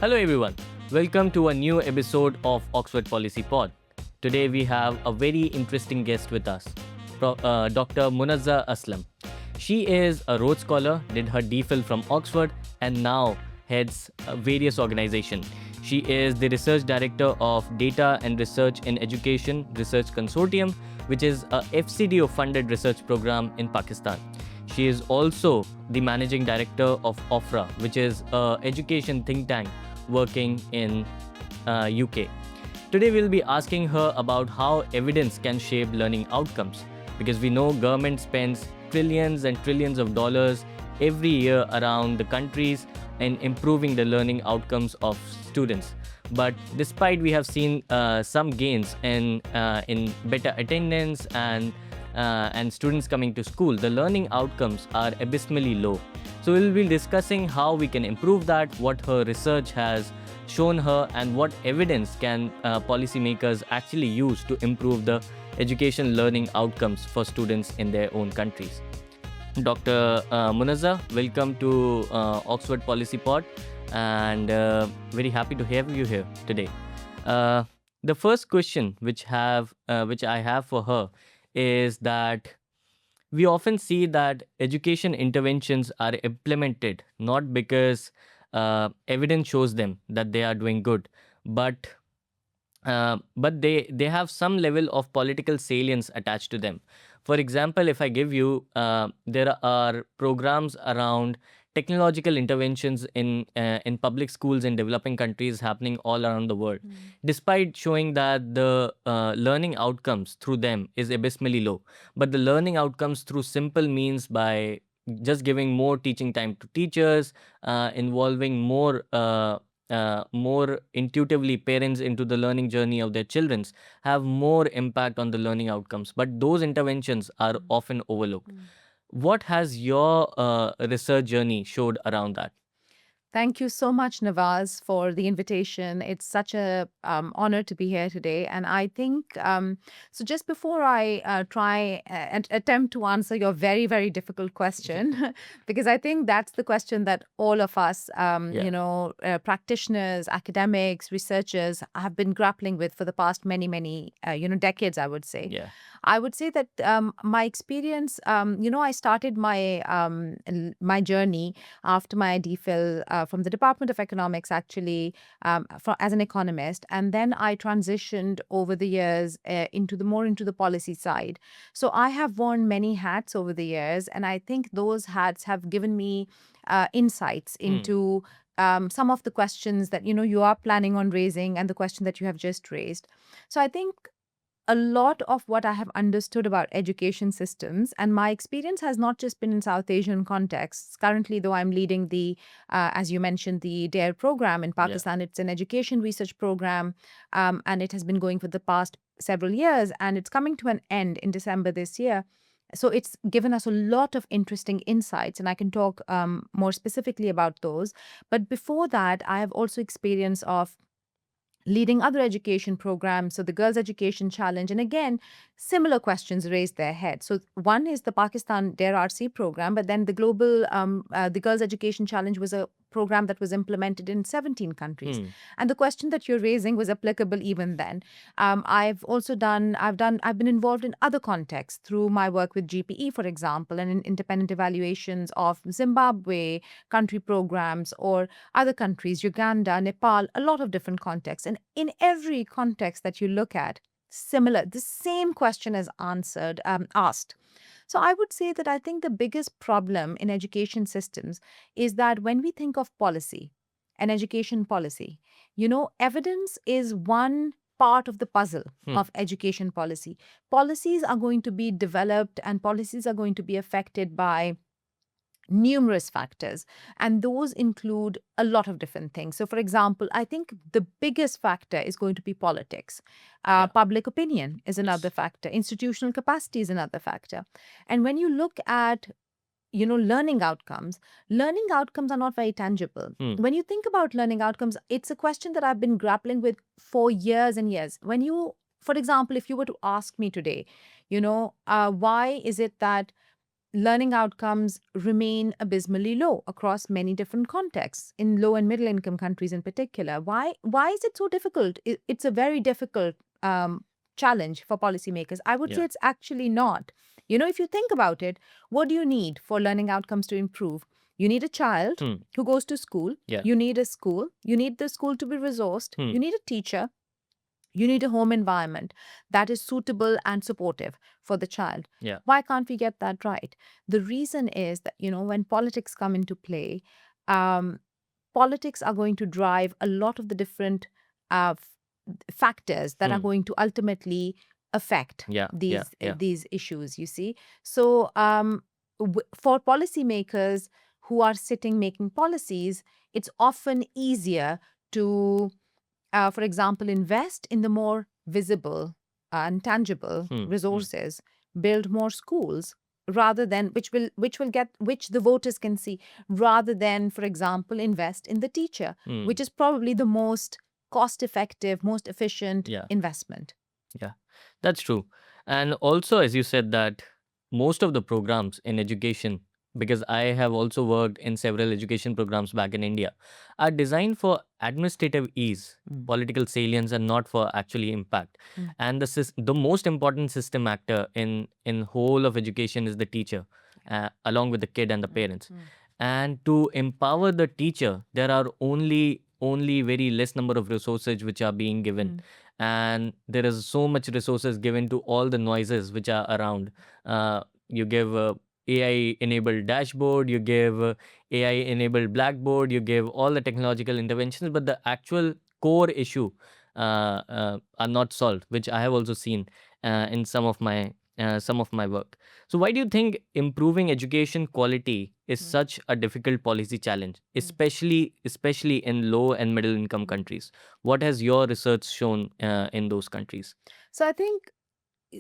Hello everyone, welcome to a new episode of Oxford Policy Pod. Today we have a very interesting guest with us, Dr Monazza Aslam. She is a Rhodes Scholar, did her DPhil from Oxford and now heads various organizations. She is the Research Director of Data and Research in Education Research Consortium, which is a FCDO-funded research program in Pakistan. She is also the Managing Director of OFRA, which is an education think tank working in UK. Today we'll be asking her about how evidence can shape learning outcomes, because we know government spends trillions and trillions of dollars every year around the countries in improving the learning outcomes of students. But despite we have seen some gains in better attendance and students coming to school, the learning outcomes are abysmally low. So we'll be discussing how we can improve that, what her research has shown her, and what evidence can policymakers actually use to improve the education learning outcomes for students in their own countries. Dr. Monazza, welcome to Oxford Policy Pod, and very happy to have you here today. The first question which I have for her is that we often see that education interventions are implemented not because evidence shows them that they are doing good, but they have some level of political salience attached to them. For example, if I give you, there are programs around technological interventions in public schools in developing countries happening all around the world, despite showing that the learning outcomes through them is abysmally low. But the learning outcomes through simple means, by just giving more teaching time to teachers, involving more intuitively parents into the learning journey of their children, have more impact on the learning outcomes. But those interventions are often overlooked. What has your research journey showed around that? Thank you so much, Nawaz, for the invitation. It's such a honor to be here today. And I think, so just before I try and attempt to answer your very, very difficult question, because I think that's the question that all of us, Yeah. practitioners, academics, researchers have been grappling with for the past many, many, decades, I would say. Yeah. I would say that my experience, I started my journey after my DPhil from the Department of Economics, actually, as an economist, and then I transitioned over the years into the policy side. So I have worn many hats over the years, and I think those hats have given me insights into some of the questions that you are planning on raising, and the question that you have just raised. So I think a lot of what I have understood about education systems, and my experience has not just been in South Asian contexts. Currently, though, I'm leading as you mentioned, the DARE program in Yeah. Pakistan. It's an education research program, and it has been going for the past several years, and it's coming to an end in December this year. So it's given us a lot of interesting insights, and I can talk more specifically about those. But before that, I have also experience of leading other education programs, so the Girls Education Challenge. And again, similar questions raised their head. So one is the Pakistan DARE RC program, but then the Girls Education Challenge was a program that was implemented in 17 countries. And the question that you're raising was applicable even then. I've been involved in other contexts through my work with GPE, for example, and in independent evaluations of Zimbabwe country programs, or other countries, Uganda, Nepal, a lot of different contexts. And in every context that you look at, the same question is asked. So I would say that I think the biggest problem in education systems is that when we think of policy and education policy, evidence is one part of the puzzle of education policy. Policies are going to be developed, and policies are going to be affected by numerous factors, and those include a lot of different things. So, for example, I think the biggest factor is going to be politics. Yeah. Public opinion is another factor. Institutional capacity is another factor. And when you look at learning outcomes are not very tangible. When you think about learning outcomes, it's a question that I've been grappling with for years and years. For example, if you were to ask me today, why is it that learning outcomes remain abysmally low across many different contexts in low and middle income countries in particular. Why is it so difficult? It's a very difficult challenge for policymakers. I would say Yeah. it's actually not. If you think about it, what do you need for learning outcomes to improve? You need a child Hmm. who goes to school. Yeah. You need a school. You need the school to be resourced. Hmm. You need a teacher. You need a home environment that is suitable and supportive for the child. Yeah. Why can't we get that right? The reason is that, when politics come into play, um, politics are going to drive a lot of the different factors that are Hmm. going to ultimately affect Yeah. Yeah. Yeah. these issues, you see. So, for policymakers who are sitting making policies, it's often easier to for example, invest in the more visible and tangible Hmm. Hmm. resources, build more schools rather than which the voters can see, rather than, for example, invest in the teacher, Hmm. which is probably the most cost effective, most efficient Yeah. investment. Yeah, that's true. And also, as you said, that most of the programs in education, because I have also worked in several education programs back in India, are designed for administrative ease, Mm, political salience, and not for actually impact. mm, And the most important system actor in whole of education is the teacher, along with the kid and the mm, parents. mm, And to empower the teacher, there are only very less number of resources which are being given, mm, and there is so much resources given to all the noises which are around. You give AI enabled dashboard, you give AI enabled blackboard, you give all the technological interventions, but the actual core issue are not solved, which I have also seen in some of my work. So why do you think improving education quality is mm, such a difficult policy challenge, mm, especially in low and middle income mm. countries? What has your research shown in those countries? So I think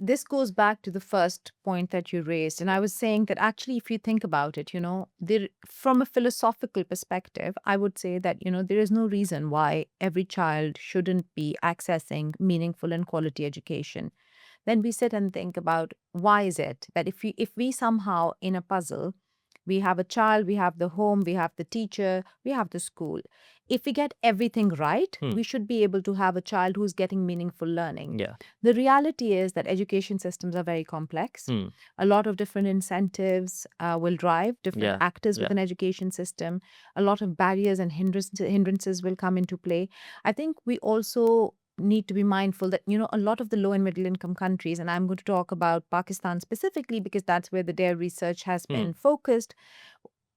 this goes back to the first point that you raised. And I was saying that actually, if you think about it, from a philosophical perspective, I would say that, there is no reason why every child shouldn't be accessing meaningful and quality education. Then we sit and think about why is it that if we somehow in a puzzle, we have a child, we have the home, we have the teacher, we have the school. If we get everything right, Hmm. we should be able to have a child who's getting meaningful learning. Yeah. The reality is that education systems are very complex. Hmm. A lot of different incentives will drive different Yeah. actors Yeah. within education system. A lot of barriers and hindrances will come into play. I think we also need to be mindful that a lot of the low and middle income countries, and I'm going to talk about Pakistan specifically because that's where the DARE research has Hmm. been focused.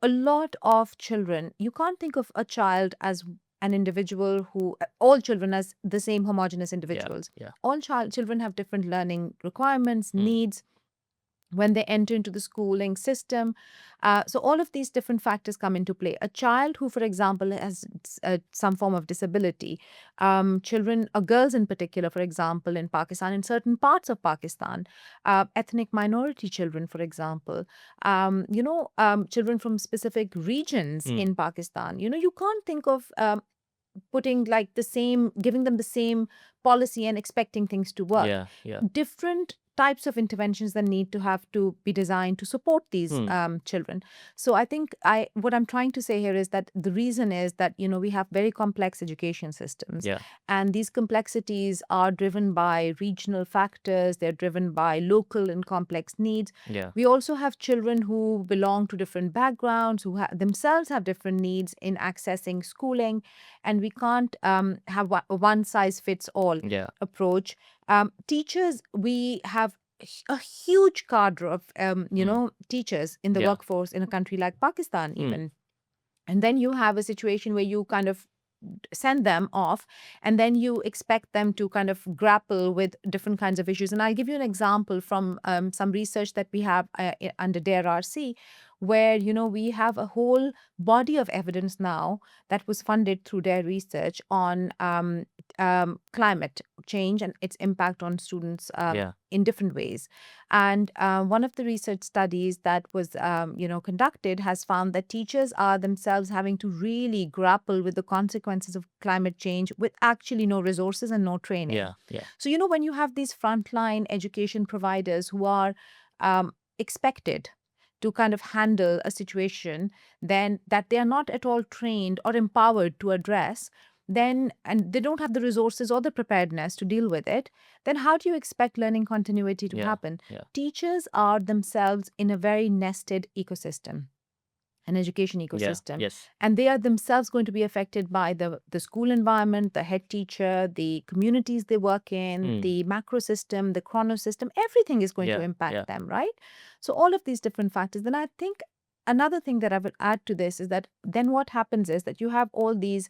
A lot of children, you can't think of a child as an individual who all children as the same homogeneous Yeah. individuals. Yeah. All children have different learning requirements, Hmm. needs when they enter into the schooling system. So all of these different factors come into play. A child who, for example, has some form of disability, children, girls in particular, for example, in Pakistan, in certain parts of Pakistan, ethnic minority children, for example, children from specific regions Hmm. in Pakistan, you can't think of putting like giving them the same policy and expecting things to work. Yeah. Yeah. Different types of interventions that need to have to be designed to support these Hmm. children. So I think what I'm trying to say here is that the reason is that we have very complex education systems, Yeah. and these complexities are driven by regional factors. They're driven by local and complex needs. Yeah. We also have children who belong to different backgrounds, who themselves have different needs in accessing schooling, and we can't have a one size fits all Yeah. approach. Teachers, we have a huge cadre of Hmm. teachers in the Yeah. workforce in a country like Pakistan Hmm. even. And then you have a situation where you kind of send them off, and then you expect them to kind of grapple with different kinds of issues. And I'll give you an example from some research that we have under DARE RC, where we have a whole body of evidence now that was funded through DARE research on climate change and its impact on students Yeah. in different ways. And one of the research studies that was conducted has found that teachers are themselves having to really grapple with the consequences of climate change with actually no resources and no training. Yeah. Yeah. So when you have these frontline education providers who are expected to kind of handle a situation then that they are not at all trained or empowered to address, then and they don't have the resources or the preparedness to deal with it, then how do you expect learning continuity to Yeah. happen? Yeah. Teachers are themselves in a very nested ecosystem, an education Yeah. ecosystem, Yes. and they are themselves going to be affected by the school environment, the head teacher, the communities they work in, Hmm. the macro system, the chrono system. Everything is going to Yeah. impact Yeah. them, right? So all of these different factors. Then I think another thing that I would add to this is that then what happens is that you have all these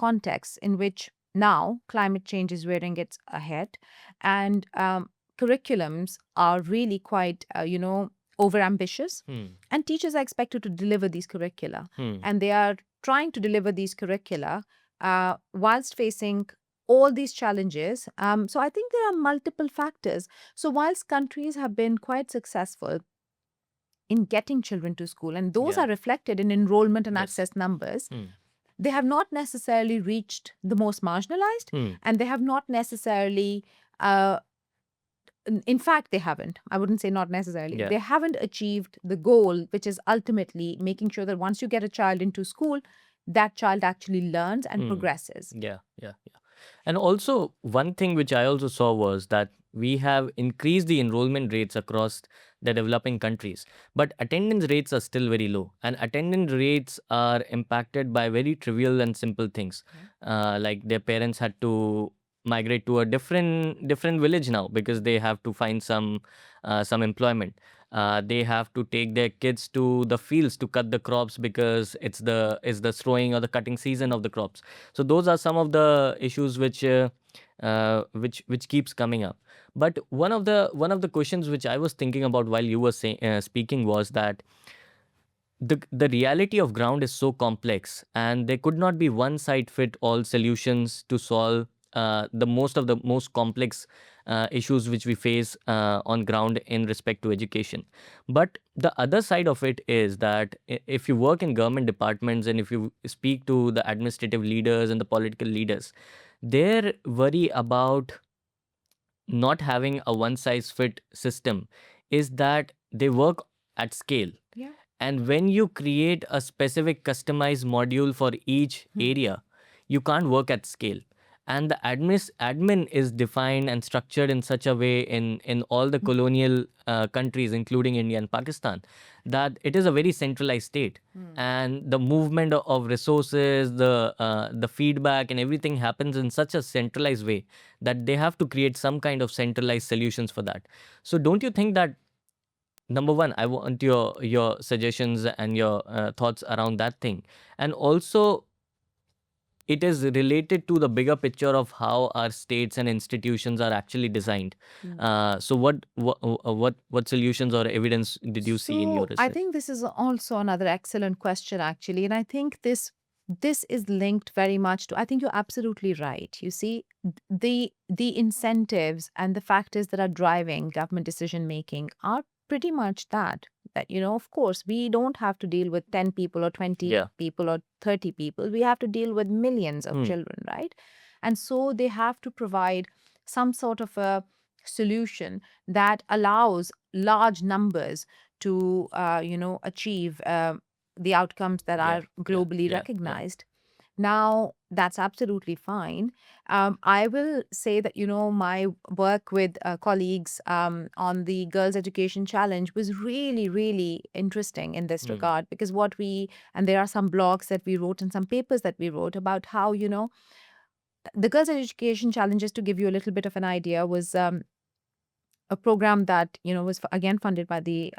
contexts in which now climate change is rearing its head, and curriculums are really quite, overambitious, Hmm. and teachers are expected to deliver these curricula, Hmm. and they are trying to deliver these curricula whilst facing all these challenges. So I think there are multiple factors. So whilst countries have been quite successful in getting children to school, and those Yeah. are reflected in enrollment and Yes. access numbers, Hmm. they have not necessarily reached the most marginalized, Hmm. and they have not necessarily, uh, in fact, they haven't. I wouldn't say not necessarily. Yeah. They haven't achieved the goal, which is ultimately making sure that once you get a child into school, that child actually learns and Hmm. progresses. Yeah. Yeah. Yeah. And also, one thing which I also saw was that we have increased the enrollment rates across the developing countries, but attendance rates are still very low. And attendance rates are impacted by very trivial and simple things, like their parents had to migrate to a different village now because they have to find some employment. They have to take their kids to the fields to cut the crops because it's the sowing or the cutting season of the crops. So those are some of the issues which keeps coming up. But one of the questions which I was thinking about while you were speaking was that the reality of ground is so complex, and there could not be one side fit all solutions to solve the most complex issues which we face on ground in respect to education. But the other side of it is that if you work in government departments and if you speak to the administrative leaders and the political leaders, their worry about not having a one size fit system is that they work at scale, Yeah. and when you create a specific customized module for each area, you can't work at scale. And the admin is defined and structured in such a way in all the colonial countries, including India and Pakistan, that it is a very centralized state. And the movement of resources, the feedback, and everything happens in such a centralized way that they have to create some kind of centralized solutions for that. So, don't you think that number one, I want your suggestions and your thoughts around that thing, and also it is related to the bigger picture of how our states and institutions are actually designed. So what solutions or evidence did you see in your So I research? think this is also another excellent question, actually, and I think this is linked very much to. I think you're absolutely right. You see, the incentives and the factors that are driving government decision making are pretty much that of course we don't have to deal with 10 people or 20 Yeah. people or 30 people. We have to deal with millions of Hmm. children, right? And so they have to provide some sort of a solution that allows large numbers to achieve the outcomes that Yeah. are globally Yeah. Yeah. recognized. Now, that's absolutely fine. I will say that my work with colleagues on the Girls Education Challenge was really, really interesting in this Hmm. regard, because and there are some blogs that we wrote and some papers that we wrote about how the Girls Education Challenge, just to give you a little bit of an idea, was a program that was again funded by the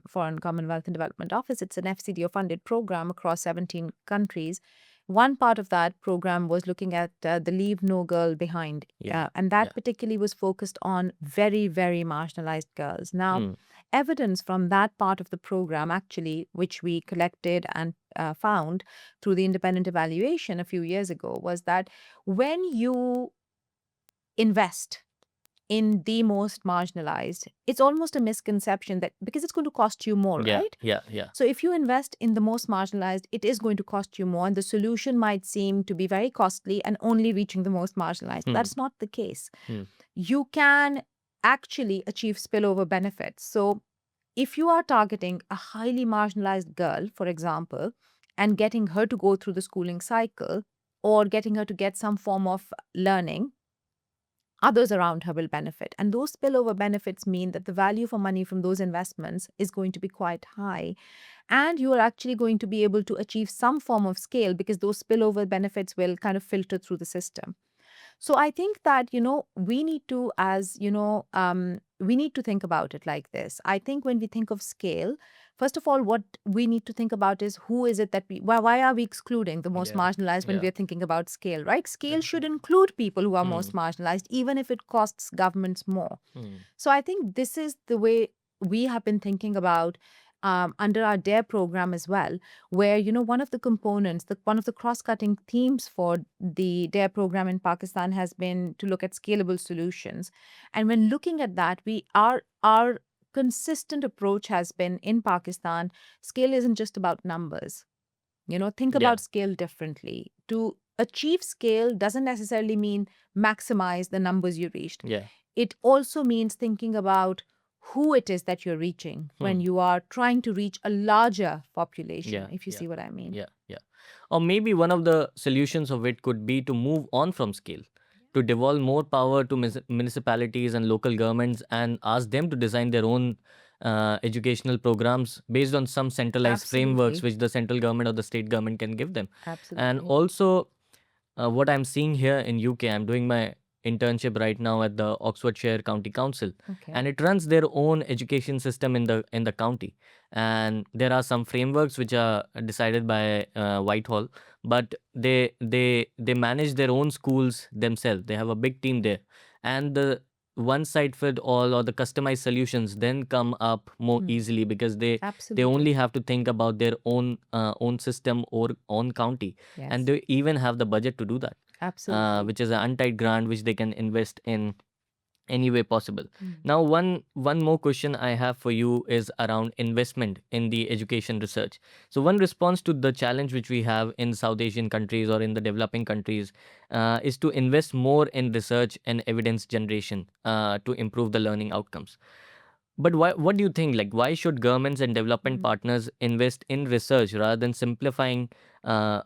Foreign Commonwealth and Development Office. It's an FCDO funded program across 17 countries. One part of that program was looking at the Leave No Girl Behind, Yeah. and that Yeah. particularly was focused on very, very marginalized girls. Now, Hmm. evidence from that part of the program, actually, which we collected and found through the independent evaluation a few years ago, was that when you invest in the most marginalized, it's almost a misconception that because it's going to cost you more, Yeah. right? Yeah. Yeah. So if you invest in the most marginalized, it is going to cost you more, and the solution might seem to be very costly and only reaching the most marginalized. Hmm. That's not the case. Hmm. You can actually achieve spillover benefits. So if you are targeting a highly marginalized girl, for example, and getting her to go through the schooling cycle or getting her to get some form of learning, others around her will benefit. And those spillover benefits mean that the value for money from those investments is going to be quite high. And you are actually going to be able to achieve some form of scale because those spillover benefits will kind of filter through the system. So I think that, we need to, we need to think about it like this. I think when we think of scale, first of all, what we need to think about is who is it that why are we excluding the most Yeah. marginalized when Yeah. we are thinking about scale, right? Scale should Exactly. include people who are Hmm. most marginalized, even if it costs governments more. Hmm. So I think this is the way we have been thinking about under our DARE program as well, where one of the components, one of the cross-cutting themes for the DARE program in Pakistan has been to look at scalable solutions. And when looking at that, our consistent approach has been in Pakistan, scale isn't just about numbers. Think Yeah. about scale differently. To achieve scale doesn't necessarily mean maximize the numbers you reached. Yeah. It also means thinking about who it is that you're reaching Hmm. when you are trying to reach a larger population, Yeah. if you Yeah. see what I mean. Yeah. Yeah. Or maybe one of the solutions of it could be to move on from scale, to devolve more power to municipalities and local governments and ask them to design their own educational programs based on some centralized frameworks Absolutely. which the central government or the state government can give them. And Absolutely. also, what I'm seeing here in UK, I'm doing my internship right now at the Oxfordshire County Council, Okay. and it runs their own education system in the county. And there are some frameworks which are decided by Whitehall, but they manage their own schools themselves. They have a big team there, and the one size fit all or the customized solutions then come up more Hmm. easily because they Absolutely. only have to think about their own system or own county, and Yes. they even have the budget to do that, Absolutely. which is an untied grant which they can invest in any way possible. Hmm. Now, one more question I have for you is around investment in the education research. So, one response to the challenge which we have in South Asian countries or in the developing countries is to invest more in research and evidence generation to improve the learning outcomes. But what do you think? Like, why should governments and development Hmm. partners invest in research rather than simplifying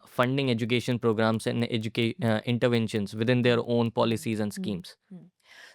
funding education programs and interventions within their Hmm. own Hmm. policies and Hmm. schemes? Hmm.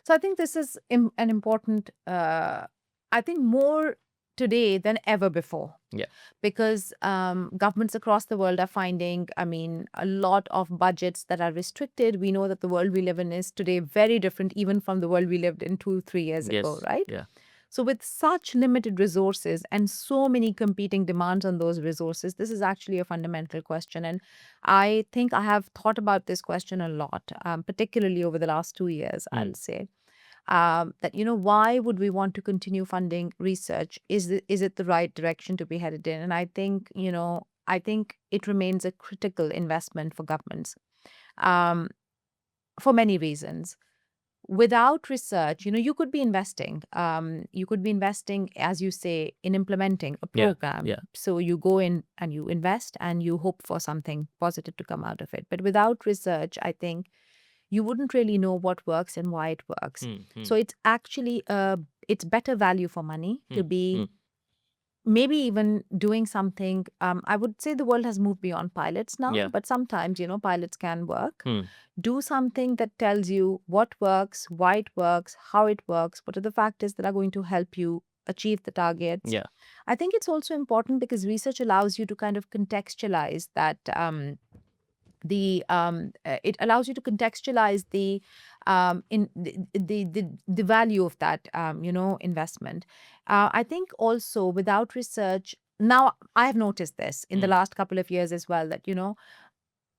So I think this is an important, I think more today than ever before, Yeah. because governments across the world are finding, I mean, a lot of budgets that are restricted. We know that the world we live in is today very different, even from the world we lived in 2, 3 years ago, Yes. right? Yeah. So, with such limited resources and so many competing demands on those resources, this is actually a fundamental question. And I think I have thought about this question a lot, particularly over the last 2 years, Hmm. I'll say. That, why would we want to continue funding research? Is it the right direction to be headed in? And I think it remains a critical investment for governments um, for many reasons. Without research, you could be investing, as you say, in implementing a Yeah. program. Yeah. So you go in and you invest and you hope for something positive to come out of it. But without research, I think you wouldn't really know what works and why it works. Hmm. Hmm. So it's actually it's better value for money Hmm. to be Hmm. maybe even doing something. I would say the world has moved beyond pilots now, Yeah. but sometimes, pilots can work. Hmm. Do something that tells you what works, why it works, how it works, what are the factors that are going to help you achieve the targets. Yeah. I think it's also important because research allows you to kind of contextualize that. It allows you to contextualize in the value of that investment. I think also without research, now I have noticed this in the Hmm. last couple of years as well, that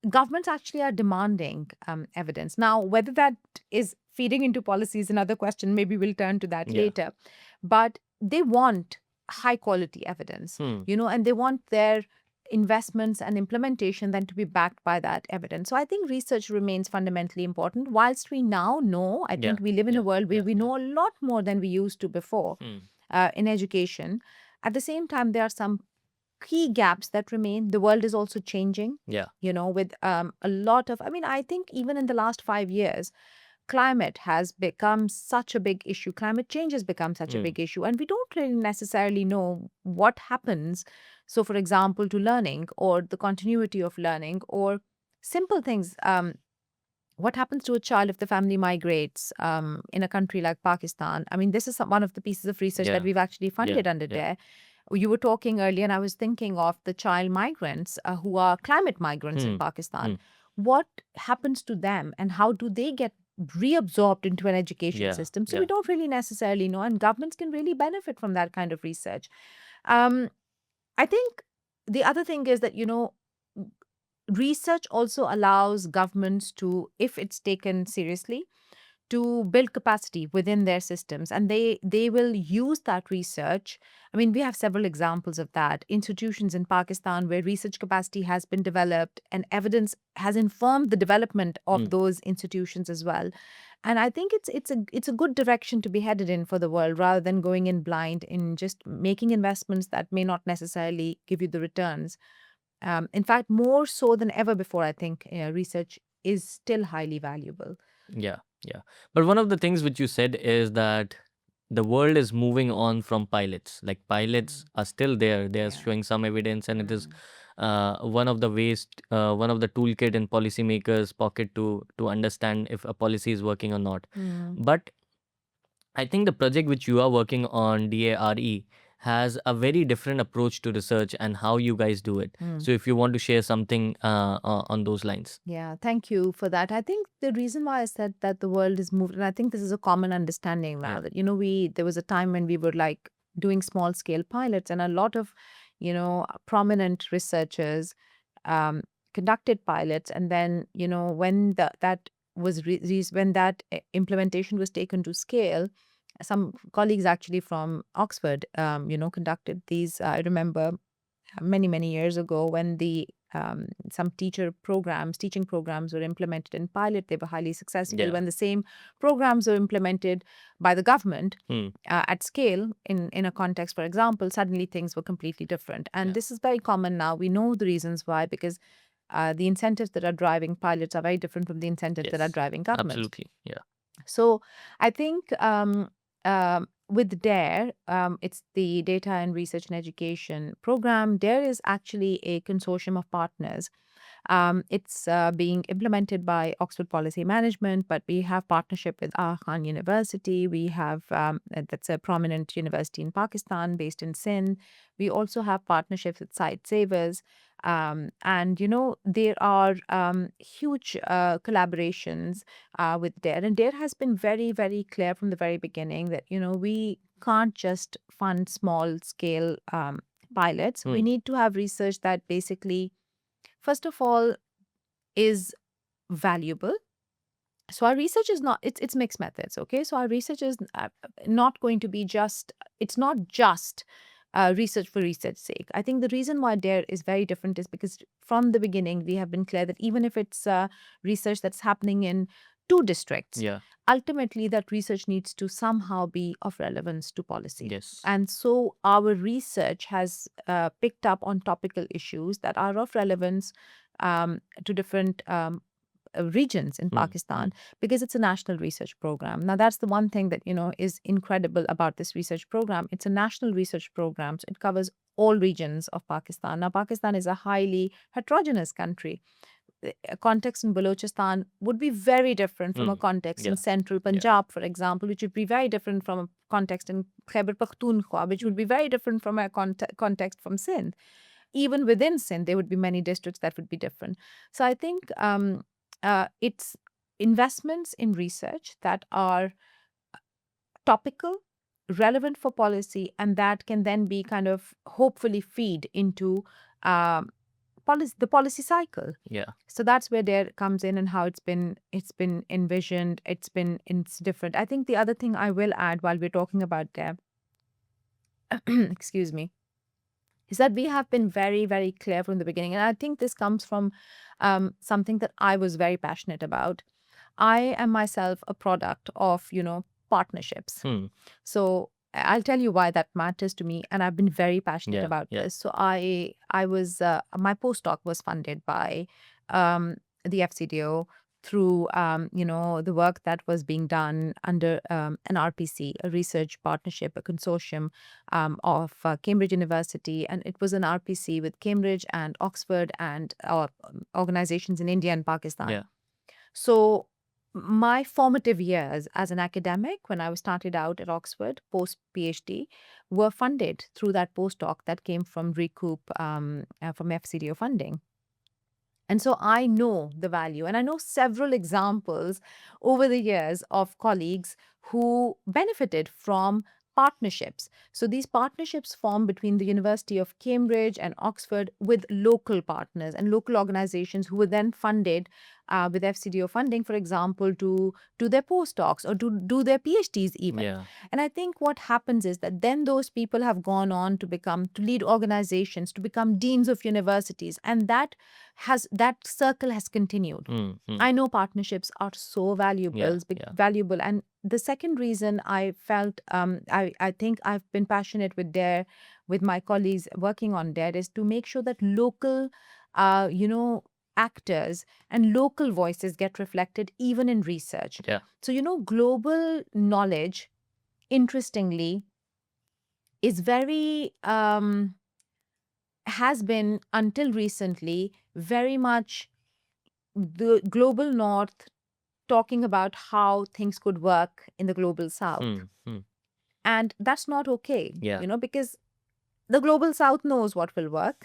governments actually are demanding evidence. Now, whether that is feeding into policies, another question. Maybe we'll turn to that Yeah. later. But they want high quality evidence, Hmm. and they want their investments and implementation then to be backed by that evidence. So I think research remains fundamentally important. Whilst we now know, I Yeah. think we live in a Yeah. world where Yeah. we Yeah. know a lot more than we used to before Hmm. in education. At the same time, there are some key gaps that remain. The world is also changing, Yeah. with a lot of, I mean, I think even in the last 5 years, climate has become such a big issue. Climate change has become such a Mm. big issue, and we don't really necessarily know what happens. So, for example, to learning or the continuity of learning or simple things. What happens to a child if the family migrates in a country like Pakistan? I mean, this is one of the pieces of research that Yeah. we've actually Yeah. funded under Yeah. DARE. You were talking earlier, and I was thinking of the child migrants who are climate migrants in Hmm. Pakistan. Hmm. What happens to them, and how do they get reabsorbed into an education Yeah. system? So we Yeah. don't really necessarily know, and governments can really benefit from that kind of research. Um, I think the other thing is that, research also allows governments to, if it's taken seriously, to build capacity within their systems, and they will use that research. I mean, we have several examples of that, institutions in Pakistan where research capacity has been developed and evidence has informed the development Hmm. of those institutions as well. And I think it's a good direction to be headed in for the world, rather than going in blind in just making investments that may not necessarily give you the returns. In fact, more so than ever before, I think research is still highly valuable. Yeah. Yeah. But one of the things which you said is that the world is moving on from pilots. Like pilots are still there. They are Yeah. showing some evidence, and it is Mm. one of the ways, one of the toolkit in policymakers' pocket to understand if a policy is working or not. Mm. But I think the project which you are working on, DARE, has a very different approach to research and how you guys do it. Mm. So if you want to share something on those lines. Yeah, thank you for that. I think the reason why I said that the world is moved, and I think this is a common understanding now, Yeah. that there was a time when we were like doing small scale pilots, and a lot of prominent researchers um, conducted pilots, and then when that was when that implementation was taken to scale, some colleagues actually from Oxford conducted these. I remember many years ago when the some teaching programs were implemented in pilot. They were highly successful. Yeah. When the same programs were implemented by the government Hmm. at scale in a context, for example, suddenly things were completely different. And Yeah. this is very common now. We know the reasons why, because the incentives that are driving pilots are very different from the incentives that are Yes. driving governments. Absolutely. Yeah. So I think with DARE, it's the Data and Research and Education Program. DARE is actually a consortium of partners. It's being implemented by Oxford Policy Management, but we have partnership with Khan University. We have that's a prominent university in Pakistan based in Sindh. We also have partnerships with Site Savers. And there are huge collaborations with DARE, and DARE has been very clear from the very beginning that we can't just fund small scale pilots. We Hmm. need to have research that basically, first of all, is valuable. So our research is not, it's mixed methods. Okay, so our research is not going to be just, it's not just research for research sake. I think the reason why DARE is very different is because from the beginning we have been clear that even if it's research that's happening in two districts, Yeah. ultimately that research needs to somehow be of relevance to policy. Yes. And so our research has picked up on topical issues that are of relevance to different regions in Hmm. Hmm. Pakistan, because it's a national research program. Now, that's the one thing that is incredible about this research program. It's a national research program, so it covers all regions of Pakistan. Now, Pakistan is a highly heterogeneous country. A context in Balochistan would be very different from a Hmm. context in Yeah. central Yeah. Punjab, for example, which would be very different from a context in Khyber Pakhtunkhwa, which would be very different from a context from Sindh. Even within Sindh, there would be many districts that would be different. So I think it's investments in research that are topical, relevant for policy, and that can then be kind of hopefully feed into the policy cycle. Yeah. So that's where DARE comes in, and how it's been envisioned. It's different. I think the other thing I will add while we're talking about DARE, excuse me, is that we have been very clear from the beginning. And I think this comes from something that I was very passionate about. I am myself a product of, partnerships. Hmm. So I'll tell you why that matters to me. And I've been very passionate Yeah. about Yeah. this. So I was, my postdoc was funded by the FCDO. through the work that was being done under an RPC, a research partnership, a consortium of Cambridge University, and it was an RPC with Cambridge and Oxford and organizations in India and Pakistan. Yeah. So my formative years as an academic, when I was started out at Oxford post PhD, were funded through that postdoc that came from Recoup from FCDO funding. And so I know the value, and I know several examples over the years of colleagues who benefited from partnerships. So these partnerships form between the University of Cambridge and Oxford with local partners and local organizations who were then funded with FCDO funding, for example, to do their postdocs or to do their PhDs even. Yeah. And I think what happens is that then those people have gone on to lead organizations, to become deans of universities, and that circle has continued. I know partnerships are so valuable, Yeah. valuable. And the second reason I felt, I think I've been passionate with my colleagues working on DARE is to make sure that local, actors and local voices get reflected even in research. Yeah. So, global knowledge, interestingly, is very, has been until recently very much the global north talking about how things could work in the global south. And that's not okay, Yeah. because the global south knows what will work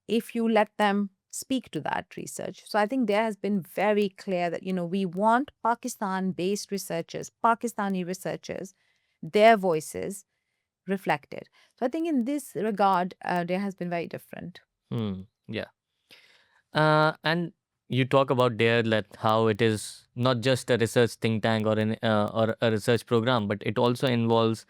if you let them speak to that research. So I think there has been very clear that, we want Pakistan-based researchers, Pakistani researchers, their voices reflected. So I think in this regard, there has been very different. Yeah. And you talk about DARE, that how it is not just a research think tank or a research program, but it also involves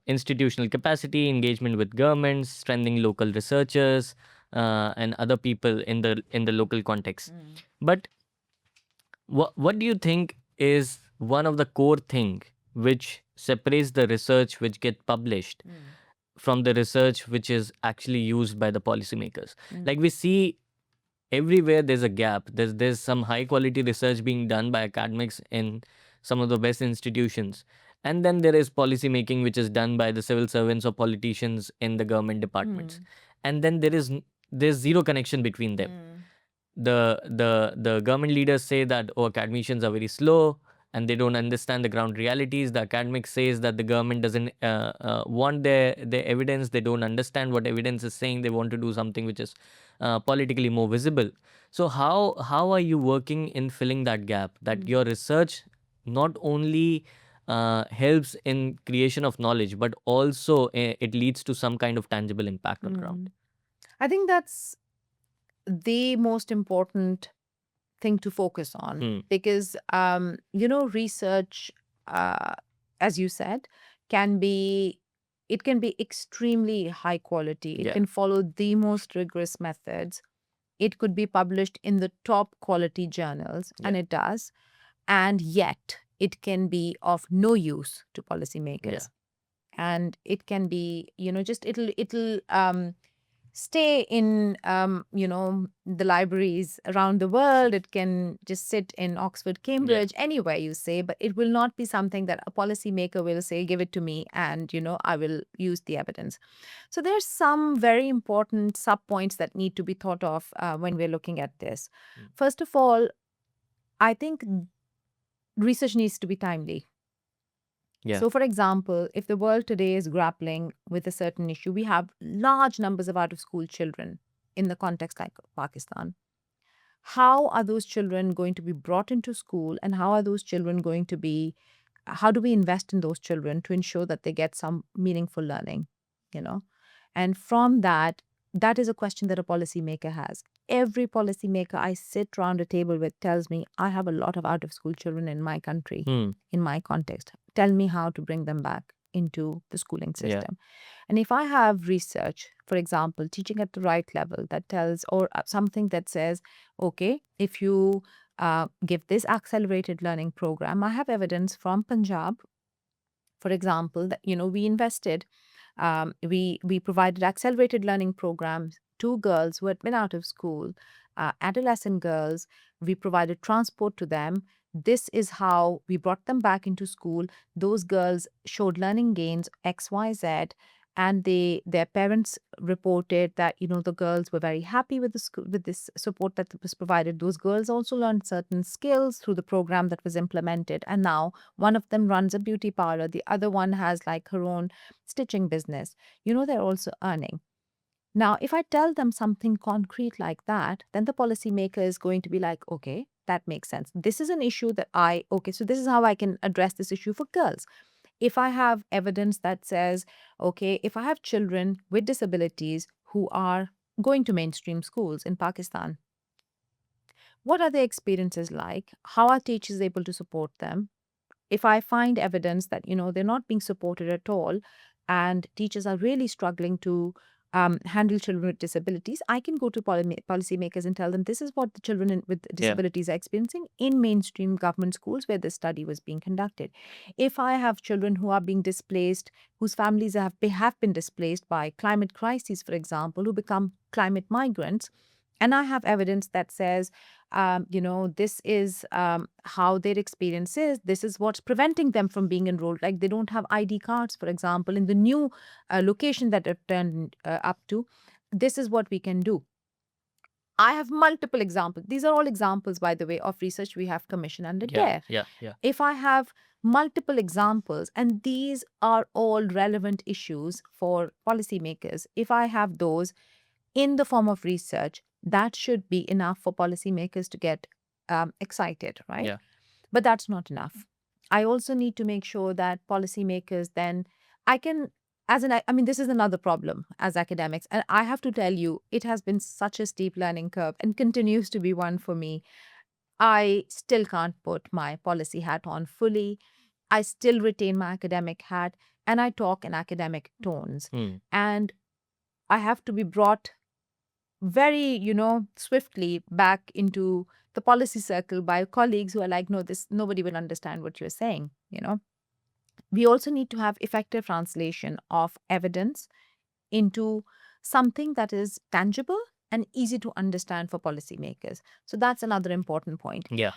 institutional capacity, engagement with governments, strengthening local researchers, and other people in the local context. But what do you think is one of the core thing which separates the research which get published from the research which is actually used by the policymakers? Like we see everywhere there's a gap. There's some high quality research being done by academics in some of the best institutions, and then there is policy making which is done by the civil servants or politicians in the government departments, and then there's zero connection between them. The government leaders say that, oh, academicians are very slow and they don't understand the ground realities. The academic says that the government doesn't want their evidence. They don't understand what evidence is saying. They want to do something which is politically more visible. So how are you working in filling that gap, that your research not only helps in creation of knowledge, but also it leads to some kind of tangible impact on ground? I think that's the most important thing to focus on, because research, as you said, can be extremely high quality. It can follow the most rigorous methods. It could be published in the top quality journals, and it does, and yet it can be of no use to policymakers. And it can be, just it'll stay in the libraries around the world. It can just sit in Oxford, Cambridge, anywhere you say, but it will not be something that a policymaker will say, give it to me, and I will use the evidence. So there's some very important sub points that need to be thought of when we're looking at this. First of all, I think research needs to be timely. So, for example, if the world today is grappling with a certain issue, we have large numbers of out of school children in the context like Pakistan. How are those children going to be brought into school, and how are those children going to be, how do we invest in those children to ensure that they get some meaningful learning, And from that is a question that a policymaker has. Every policymaker I sit around a table with tells me, I have a lot of out of school children in my country, in my context. Tell me how to bring them back into the schooling system. And if I have research, for example, teaching at the right level that tells, or something that says, okay, if you give this accelerated learning program, I have evidence from Punjab, for example, that, we invested, we provided accelerated learning programs to girls who had been out of school adolescent girls. We provided transport to them. This is how we brought them back into school. Those girls showed learning gains XYZ, and their parents reported that the girls were very happy with the school, with this support that was provided. Those girls also learned certain skills through the program that was implemented, and now one of them runs a beauty parlor, the other one has like her own stitching business. They're also earning. Now, if I tell them something concrete like that, then the policymaker is going to be like, okay, that makes sense. This is an issue that okay, so this is how I can address this issue for girls. If I have evidence that says, okay, if I have children with disabilities who are going to mainstream schools in Pakistan, what are their experiences like? How are teachers able to support them? If I find evidence that they're not being supported at all, and teachers are really struggling to handle children with disabilities, I can go to policymakers and tell them this is what the children with Yeah. disabilities are experiencing in mainstream government schools where this study was being conducted. If I have children who are being displaced, whose families have been displaced by climate crises, for example, who become climate migrants, and I have evidence that says, this is how their experience is. This is what's preventing them from being enrolled. Like they don't have ID cards, for example, in the new location that they've turned up to. This is what we can do. I have multiple examples. These are all examples, by the way, of research we have commissioned under DARE. Yeah. If I have multiple examples, and these are all relevant issues for policymakers, if I have those in the form of research, that should be enough for policymakers to get excited, right? Yeah. But that's not enough. I also need to make sure that policymakers then, I can, I mean, this is another problem as academics. And I have to tell you, it has been such a steep learning curve and continues to be one for me. I still can't put my policy hat on fully. I still retain my academic hat, and I talk in academic tones. And I have to be brought very, swiftly back into the policy circle by colleagues who are like, no, nobody will understand what you're saying. We also need to have effective translation of evidence into something that is tangible and easy to understand for policymakers. So that's another important point. Yeah.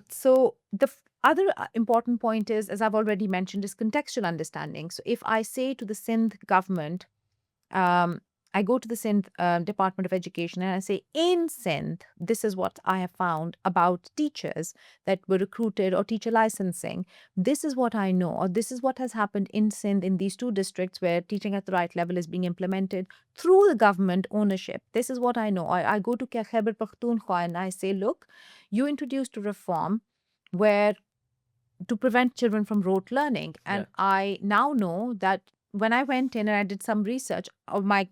So the other important point is, as I've already mentioned, is contextual understanding. So if I say to the Sindh government, I go to the Sindh Department of Education and I say, in Sindh, this is what I have found about teachers that were recruited or teacher licensing. This is what I know, or this is what has happened in Sindh in these two districts where teaching at the right level is being implemented through the government ownership. This is what I know. I go to Khyber Pakhtunkhwa and I say, look, you introduced a reform where to prevent children from rote learning. And I now know that when I went in and I did some research, or my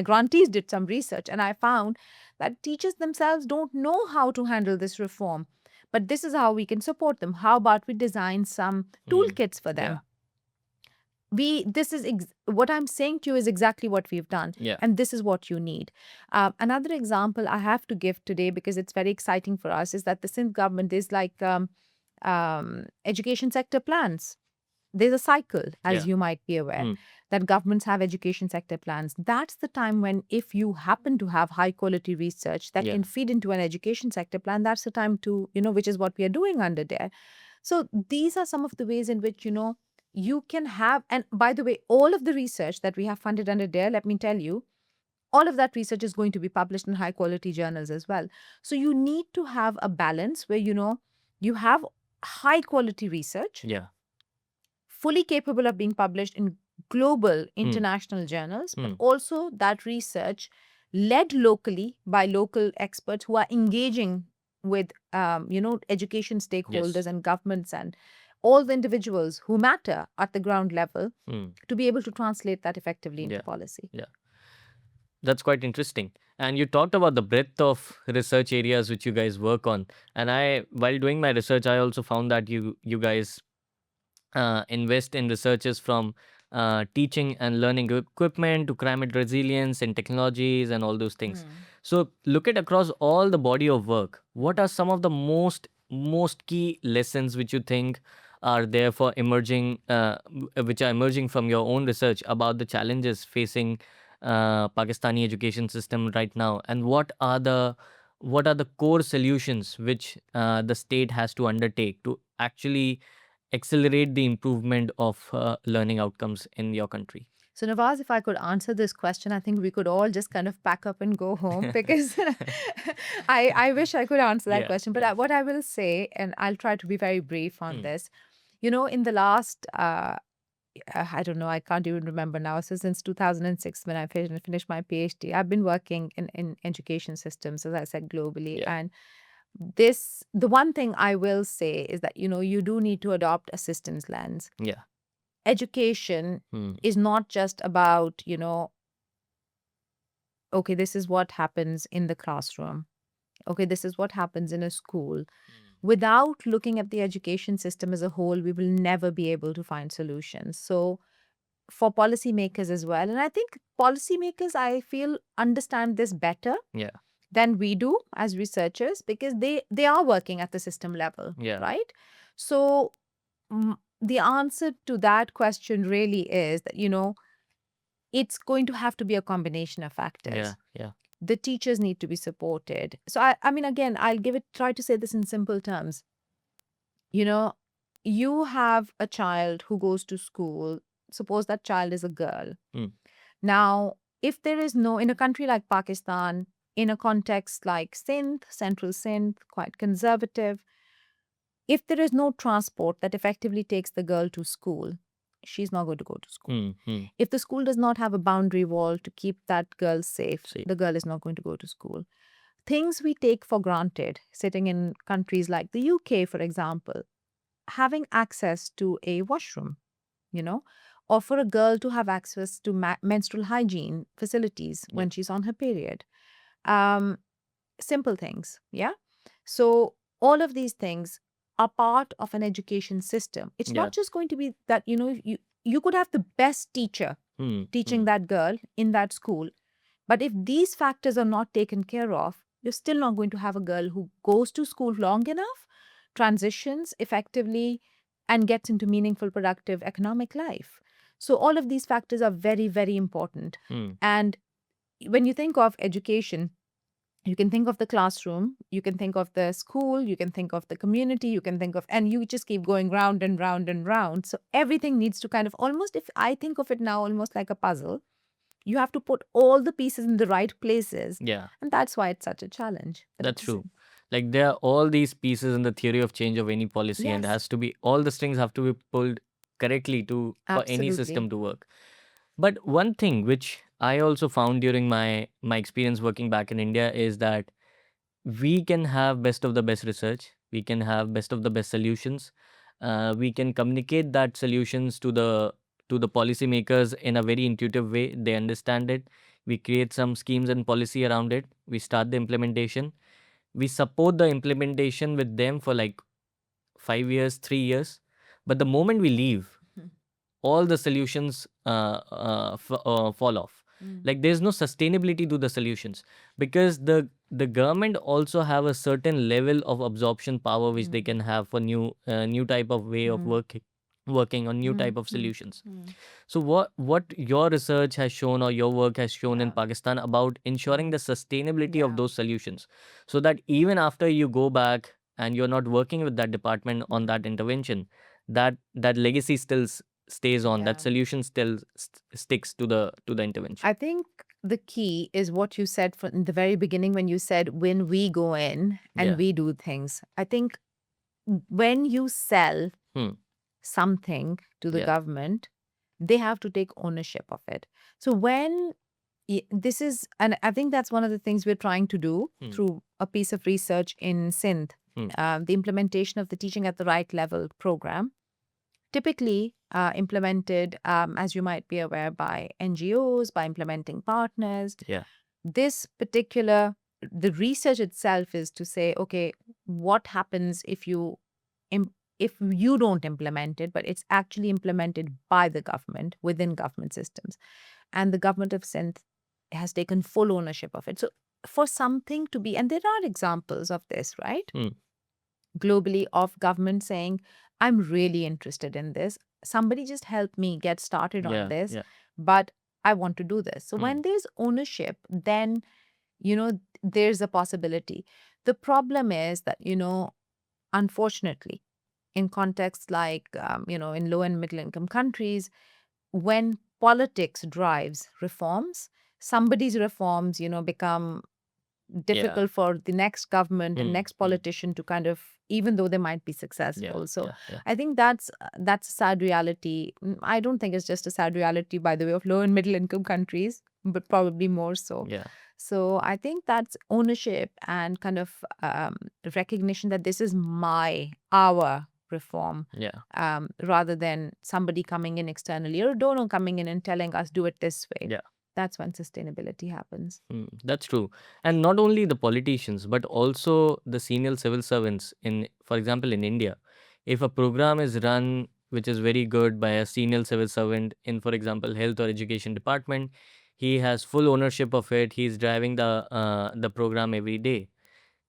grantees did some research, and I found that teachers themselves don't know how to handle this reform. But this is how we can support them. How about we design some toolkits for them? What I'm saying to you is exactly what we've done. And this is what you need. Another example I have to give today, because it's very exciting for us, is that the Sindh government is like education sector plans. There's a cycle, as you might be aware, that governments have education sector plans. That's the time when, if you happen to have high quality research that can feed into an education sector plan, that's the time to, which is what we are doing under DARE. So these are some of the ways in which, you can have, and by the way, all of the research that we have funded under DARE, let me tell you, all of that research is going to be published in high quality journals as well. So you need to have a balance where, you have high quality research, fully capable of being published in global international journals, but also that research led locally by local experts who are engaging with, education stakeholders and governments and all the individuals who matter at the ground level to be able to translate that effectively into policy. That's quite interesting. And you talked about the breadth of research areas which you guys work on. And while doing my research, I also found that you guys invest in researches from teaching and learning equipment to climate resilience and technologies and all those things. So look at across all the body of work, what are some of the most key lessons which you think are there for emerging which are emerging from your own research about the challenges facing Pakistani education system right now, and what are the core solutions which the state has to undertake to actually accelerate the improvement of learning outcomes in your country? So, Nawaz, if I could answer this question, I think we could all just kind of pack up and go home because I wish I could answer that Yeah, question. But yeah. what I will say, and I'll try to be very brief on Hmm. this, in the last, I don't know, I can't even remember now. So, since 2006, when I finished my PhD, I've been working in education systems, as I said, globally. Yeah, And the one thing I will say is that, you do need to adopt a systems lens. yeah. Education Hmm. is not just about, okay, this is what happens in the classroom. Okay, this is what happens in a school. Without looking at the education system as a whole, we will never be able to find solutions. So, for policymakers as well, and I think policymakers, I feel, understand this better Yeah, than we do as researchers because they are working at the system level, yeah, right? So, the answer to that question really is that, it's going to have to be a combination of yeah, factors. yeah, The teachers need to be supported. So I mean, again, try to say this in simple terms. You know, you have a child who goes to school. Suppose that child is a girl. Hmm. Now, if there is no, in a country like Pakistan, in a context like Sindh, central Sindh, quite conservative, if there is no transport that effectively takes the girl to school, she's not going to go to school. Hmm. Hmm. If the school does not have a boundary wall to keep that girl safe, See. the girl is not going to go to school. Things we take for granted, sitting in countries like the UK, for example, having access to a washroom, you know, or for a girl to have access to menstrual hygiene facilities Yeah, when she's on her period. Um, Simple things, yeah? So, all of these things are part of an education system. It's yeah. not just going to be that, you could have the best teacher Hmm. teaching Hmm. that girl in that school. But if these factors are not taken care of, you're still not going to have a girl who goes to school long enough, transitions effectively, and gets into meaningful, productive economic life. So, all of these factors are very, very important. Hmm. And when you think of education, you can think of the classroom, you can think of the school, you can think of the community, you can think of, and you just keep going round and round and round. So, everything needs to kind of almost, if I think of it now, almost like a puzzle, you have to put all the pieces in the right places. Yeah, And that's why it's such a challenge. But that's true. Like there are all these pieces in the theory of change of any policy, and yes, has to be all the strings have to be pulled correctly to for any system absolutely. to work. But one thing which I also found during my experience working back in India is that we can have best of the best research, we can have best of the best solutions, we can communicate that solutions to the policymakers in a very intuitive way. They understand it. We create some schemes and policy around it. We start the implementation. We support the implementation with them for like 5 years, 3 years. But the moment we leave, Mhm. all the solutions fall off. Mm. Like there's no sustainability to the solutions, because the government also have a certain level of absorption power which they Mm. can have for new type of way of Mm. working on new Mm. type of Mm. solutions. Mm. So what your research has shown or your work has shown in Yeah. Pakistan about ensuring Mm. the sustainability of Yeah. those solutions, so that even after you go back and you're not working with that department on that intervention, that legacy still stays on, that Yeah. solution still sticks to the intervention. I think the key is what you said in the very beginning when you said when we go in and Yeah. we do things. I think when you sell Hmm. something to the Yeah. government, they have to take ownership of it. So when this is, and I think that's one of the things we're trying to do Hmm. through a piece of research in Sindh, Hmm. the implementation of the Teaching at the Right Level program, typically implemented, as you might be aware, by NGOs, by implementing partners. Yeah. This particular, the research itself is to say, okay, what happens if you don't implement it, but it's actually implemented by the government within government systems, and the government of Sindh has taken full ownership of it. So for something to be, and there are examples of this, right? Hmm. Globally, of government saying, I'm really interested in this. Somebody just help me get started on Yeah. this. Yeah. But I want to do this. So when there's ownership, then, there's a possibility. The problem is that, unfortunately, in contexts like, in low and middle income countries, when politics drives reforms, somebody's reforms, become Yeah. difficult for the next government and next politician to kind of, even though they might be Yeah. successful. So Yeah. I think that's a sad reality. I don't think it's just a sad reality, by the way, of low and middle income countries, but probably more so. Yeah. So I think that's ownership and kind of recognition that this is our reform, Yeah. rather than somebody coming in externally or a donor coming in and telling us do it this way. Yeah. That's when sustainability happens. That's true. And not only the politicians, but also the senior civil servants for example, in India. If a program is run which is very good by a senior civil servant in, for example, health or education department, he has full ownership of it. He's driving the program every day.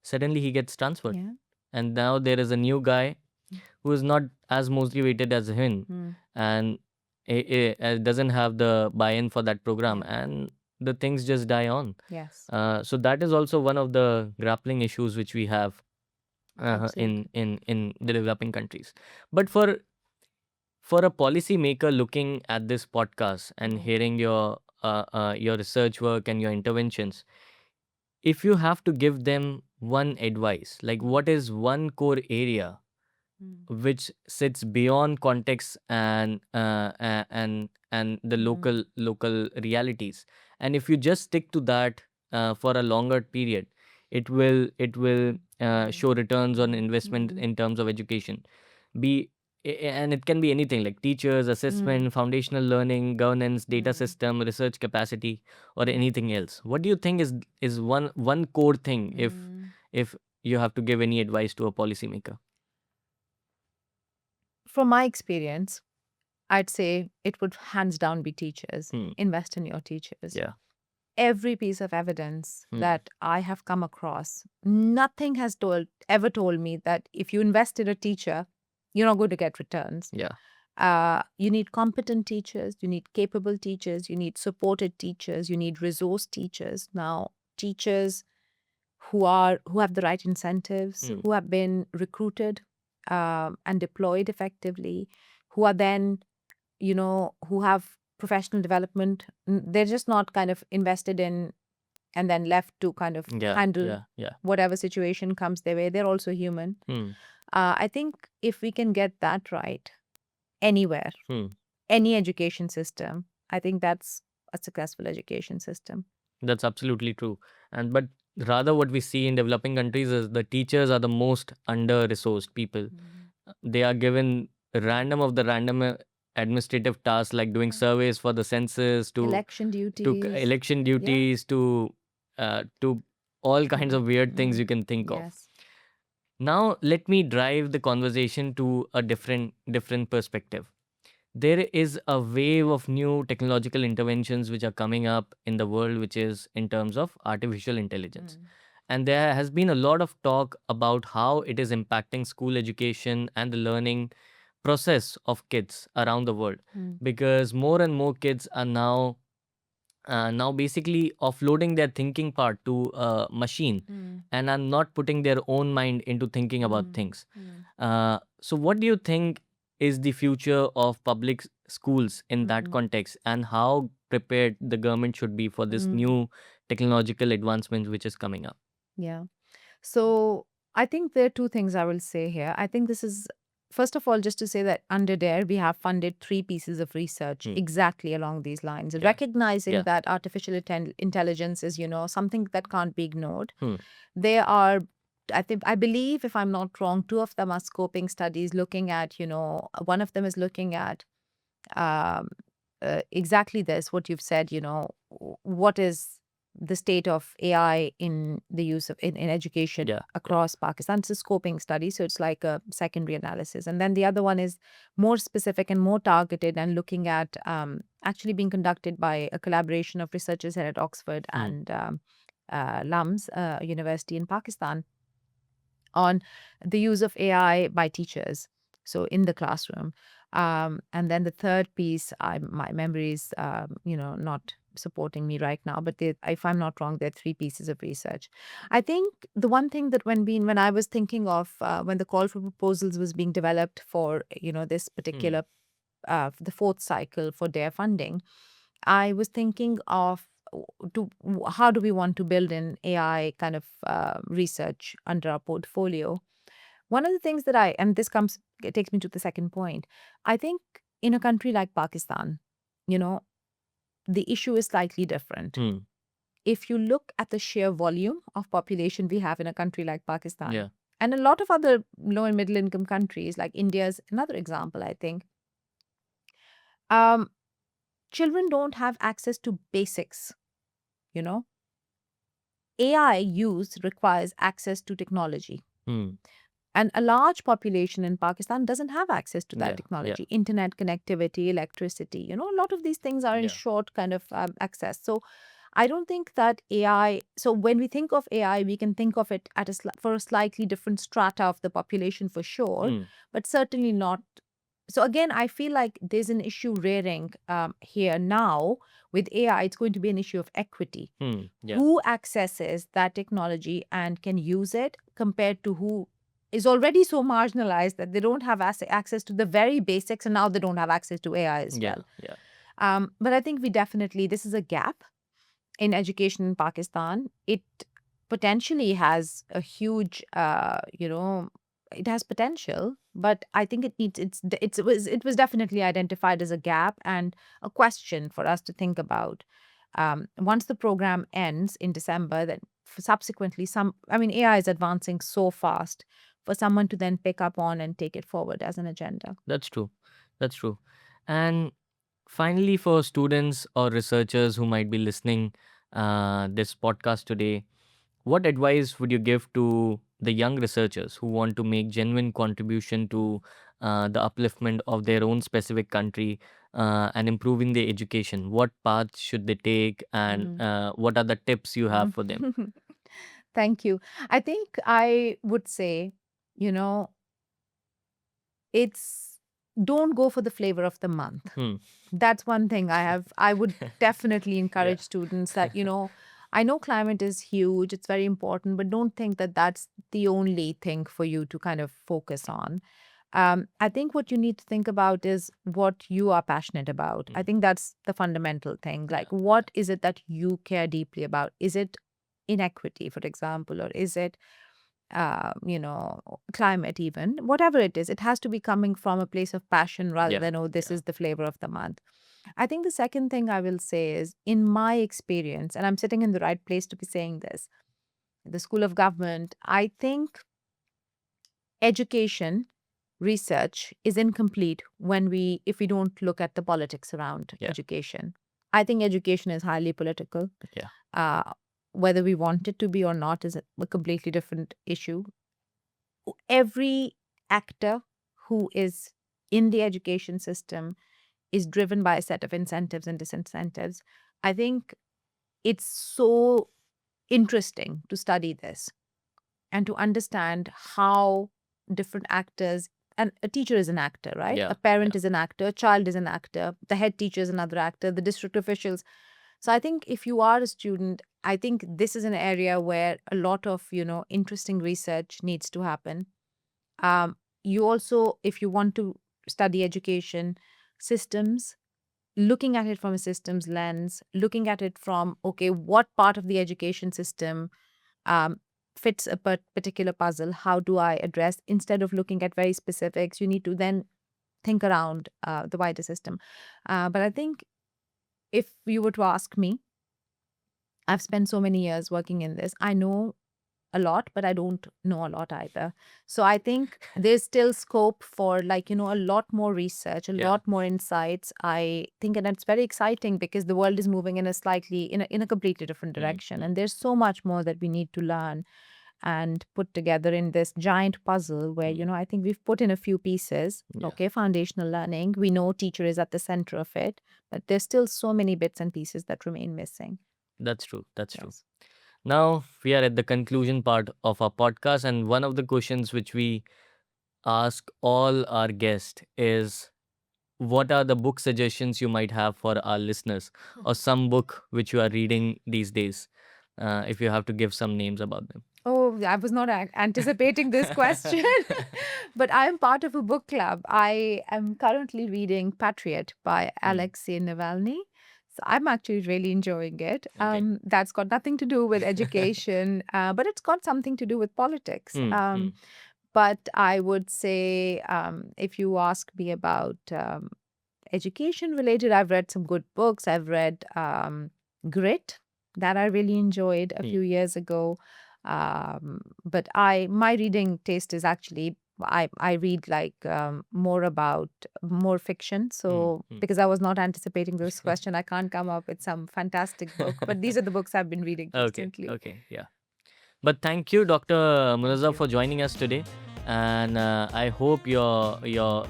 Suddenly he gets transferred. Yeah. And now there is a new guy who is not as motivated as him, and doesn't have the buy-in for that program, Yeah. and the things just die on. Yes. So that is also one of the grappling issues which we have Absolutely. in the developing countries. But for a policymaker looking at this podcast and Yeah. hearing your research work and your interventions, if you have to give them one advice, like what is one core area which sits beyond context and the local realities, and if you just stick to that for a longer period, it will show returns on investment in terms of education, be and it can be anything like teachers, assessment, foundational learning, governance, data system, research capacity, or anything else. What do you think is one core thing, if you have to give any advice to a policymaker? From my experience, I'd say it would hands down be teachers. Invest in your teachers. Yeah. Every piece of evidence that I have come across, nothing has ever told me that if you invest in a teacher, you're not going to get returns. Yeah. You need competent teachers, you need capable teachers, you need supported teachers, you need resource teachers. Now, teachers who have the right incentives, who have been recruited and deployed effectively, who are then, who have professional development. They're just not kind of invested in and then left to kind of Yeah. handle Yeah. whatever situation comes their way. They're also human. I think if we can get that right anywhere, any education system, I think that's a successful education system. That's absolutely true. But rather, what we see in developing countries is the teachers are the most under-resourced people. They are given random administrative tasks like doing surveys for the census, Election to duties. election Yeah. duties, to all kinds of weird things you can think of. Yes. Now, let me drive the conversation to a different perspective. There is a wave of new technological interventions which are coming up in the world, which is in terms of artificial intelligence. And there has been a lot of talk about how it is impacting school education and the learning process of kids around the world, because more and more kids are now basically offloading their thinking part to a machine and are not putting their own mind into thinking about things. So what do you think is the future of public schools in that context, and how prepared the government should be for this new technological advancement which is coming up? Yeah. So I think there are two things I will say here. I think this is, first of all, just to say that under DARE, we have funded 3 pieces of research exactly along these lines, recognizing Yeah. that artificial intelligence is, something that can't be ignored. Hmm. There are, I believe, if I'm not wrong, 2 of them are scoping studies looking at, one of them is looking at um, exactly this, what you've said, what is the state of AI in the use of in education Yeah. across Pakistan. It's a scoping study, so it's like a secondary analysis. And then the other one is more specific and more targeted and looking at actually being conducted by a collaboration of researchers here at Oxford and LUMS, university in Pakistan, on the use of AI by teachers, so in the classroom. And then the third piece, my memory is, not supporting me right now, but if I'm not wrong, there are three pieces of research. I think the one thing that when I was thinking of when the call for proposals was being developed for this Hmm. particular the fourth cycle for their funding, I was thinking of how do we want to build in AI kind of research under our portfolio. One of the things that and this it takes me to the second point. I think in a country like Pakistan, you know, the issue is slightly different. Hmm. If you look at the sheer volume of population we have in a country like Pakistan, Yeah. and a lot of other low and middle income countries, like India is another example, I think, um, children don't have access to basics. You know, AI use requires access to technology. Hmm. And a large population in Pakistan doesn't have access to that Yeah. Yeah. technology, internet connectivity, electricity. A lot of these things are in Yeah. short kind of access. So I don't think that AI, so when we think of AI, we can think of it for a slightly different strata of the population for sure, Hmm. but certainly not. So again, I feel like there's an issue rearing here now with AI. It's going to be an issue of equity. Hmm. Yeah. Who accesses that technology and can use it compared to who is already so marginalized that they don't have access to the very basics, and now they don't have access to AI as Yeah. well. Yeah. But I think this is a gap in education in Pakistan. It potentially has a huge, it has potential, but I think it was definitely identified as a gap and a question for us to think about. Once the program ends in December, then subsequently, AI is advancing so fast for someone to then pick up on and take it forward as an agenda. That's true. That's true. And finally, for students or researchers who might be listening this podcast today, what advice would you give to the young researchers who want to make genuine contribution to the upliftment of their own specific country and improving their education? What paths should they take, and Mm. what are the tips you have for them? Thank you. I think I would say, you know, it's don't go for the flavor of the month. Hmm. That's one thing I would definitely Yeah. encourage students that, I know climate is huge, it's very important, but don't think that that's the only thing for you to kind of focus on. I think what you need to think about is what you are passionate about. I Hmm. think that's the fundamental thing. Yeah. Like, what is it that you care deeply about? Is it inequity, for example, or is it climate, even whatever it is, it has to be coming from a place of passion rather Yeah. than, oh, this Yeah. is the flavor of the month. I think the second thing I will say is, in my experience, and I'm sitting in the right place to be saying this, the School of Government, I think education research is incomplete if we don't look at the politics around Yeah. education. I think education is highly political. Yeah. Uh, whether we want it to be or not is a completely different issue. Every actor who is in the education system is driven by a set of incentives and disincentives. I think it's so interesting to study this and to understand how different actors, and a teacher is an actor, right? Yeah. A parent Yeah. is an actor, a child is an actor, the head teacher is another actor, the district officials. So I think if you are a student, I think this is an area where a lot of, interesting research needs to happen. You also, if you want to study education systems, looking at it from a systems lens, looking at it from, okay, what part of the education system um, fits a particular puzzle? How do I address? Instead of looking at very specifics, you need to then think around the wider system. But I think if you were to ask me, I've spent so many years working in this. I know a lot, but I don't know a lot either. So I think there's still scope for, like, a lot more research, a Yeah. lot more insights. I think, and it's very exciting because the world is moving in a completely different Hmm. direction. Hmm. And there's so much more that we need to learn and put together in this giant puzzle where, Hmm. I think we've put in a few pieces. Yeah. Okay, foundational learning. We know teacher is at the center of it, but there's still so many bits and pieces that remain missing. That's true. That's true. Yes. Now we are at the conclusion part of our podcast, and one of the questions which we ask all our guests is, what are the book suggestions you might have for our listeners, or some book which you are reading these days? If you have to give some names about them. Oh, I was not anticipating this question, but I am part of a book club. I am currently reading Patriot by Alexei Navalny. So I'm actually really enjoying it. Okay. That's got nothing to do with education, but it's got something to do with politics. But I would say, if you ask me about education related, I've read some good books. I've read Grit, that I really enjoyed a few years ago. But my reading taste is actually, I read like more fiction. So because I was not anticipating this question, I can't come up with some fantastic book. But these are the books I've been reading recently. Okay, yeah. But thank you, Dr. Munazza, for joining us today. And I hope your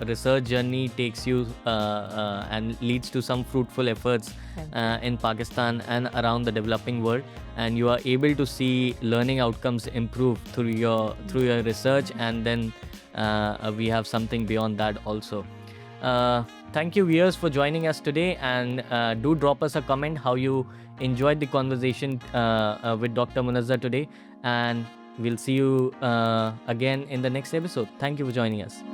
research journey takes you and leads to some fruitful efforts in Pakistan and around the developing world, and you are able to see learning outcomes improve through your research, and then we have something beyond that also. Thank you, viewers, for joining us today, and do drop us a comment how you enjoyed the conversation with Dr. Munazza today, and we'll see you again in the next episode. Thank you for joining us.